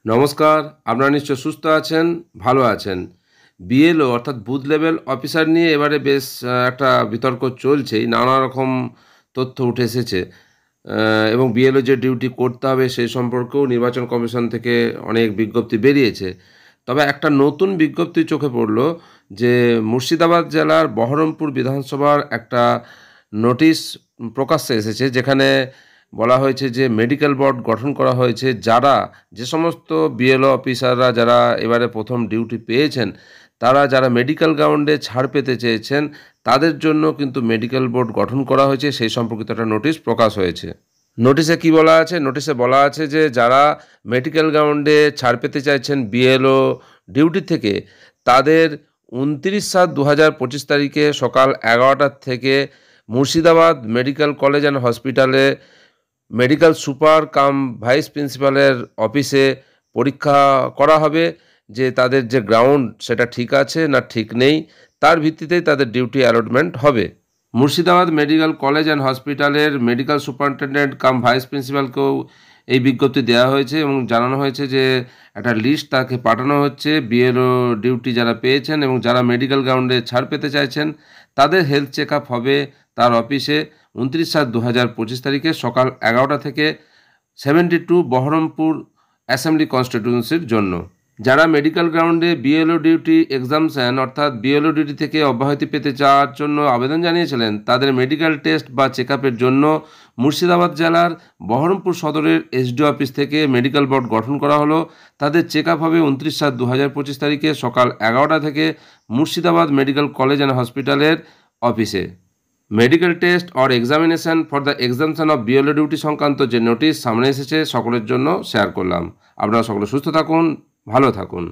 নমস্কার, আপনারা নিশ্চয় সুস্থ আছেন, ভালো আছেন। বিএলও অর্থাৎ বুথ লেভেল অফিসার নিয়ে এবারে বেশ একটা বিতর্ক চলছেই। নানা রকম তথ্য উঠে এসেছে এবং বিএলও যে ডিউটি করতে হবে সেই সম্পর্কেও নির্বাচন কমিশন থেকে অনেক বিজ্ঞপ্তি বেরিয়েছে। তবে একটা নতুন বিজ্ঞপ্তি চোখে পড়ল যে মুর্শিদাবাদ জেলার বহরমপুর বিধানসভার একটা নোটিশ প্রকাশ্যে এসেছে, যেখানে বলা হয়েছে যে মেডিকেল বোর্ড গঠন করা হয়েছে। যে সমস্ত বিএলও অফিসাররা যারা এবারে প্রথম ডিউটি পেয়েছেন, তারা যারা মেডিকেল গ্রাউন্ডে ছাড় পেতে চেয়েছেন, তাদের জন্য কিন্তু মেডিকেল বোর্ড গঠন করা হয়েছে, সেই সম্পর্কিত একটা নোটিশ প্রকাশ হয়েছে। নোটিশে কি বলা আছে? নোটিশে বলা আছে যে যারা মেডিকেল গ্রাউন্ডে ছাড় পেতে চাইছেন বিএলও ডিউটি থেকে, তাদের 29/7/2025 তারিখে সকাল 11টা থেকে মুর্শিদাবাদ মেডিকেল কলেজ অ্যান্ড হসপিটালে মেডিকেল সুপার কাম ভাইস প্রিন্সিপালের অফিসে পরীক্ষা করা হবে যে তাদের যে গ্রাউন্ড সেটা ঠিক আছে না ঠিক নেই। তার ভিত্তিতেই তাদের ডিউটি অ্যালটমেন্ট হবে। মুর্শিদাবাদ মেডিকেল কলেজ অ্যান্ড হসপিটালের মেডিকেল সুপারিনটেন্ডেন্ট কাম ভাইস প্রিন্সিপালকেও এই বিজ্ঞপ্তি দেওয়া হয়েছে এবং জানানো হয়েছে যে একটা লিস্ট তাকে পাঠানো হচ্ছে। বিএলও ডিউটি যারা পেয়েছেন এবং যারা মেডিকেল গ্রাউন্ডে ছাড় পেতে চাইছেন, তাদের হেলথ চেক আপ হবে তার অফিসে 29/7/2025 তারিখে সকাল 11টা থেকে 72 বহরমপুর অ্যাসেম্বলি কনস্টিটিউয়েন্সির জন্য। যারা মেডিকেল গ্রাউন্ডে বিএলও ডিউটি এক্সামশন অর্থাৎ বিএলও ডিউটি থেকে অব্যাহতি পেতে চাওয়ার জন্য আবেদন জানিয়েছিলেন, তাদের মেডিকেল টেস্ট বা চেক আপের জন্য মুর্শিদাবাদ জেলার বহরমপুর সদরের এসডিও অফিস থেকে মেডিকেল বোর্ড গঠন করা হলো। তাদের চেক আপ হবে 29/7/2025 তারিখে সকাল 11টা থেকে মুর্শিদাবাদ মেডিকেল কলেজ অ্যান্ড হসপিটালের অফিসে। Medical test or examination for the exemption of BLO duty সংক্রান্ত যে নোটিশ সামনে এসেছে সকলের জন্য শেয়ার করলাম। আপনারা সকলে সুস্থ থাকুন, ভালো থাকুন।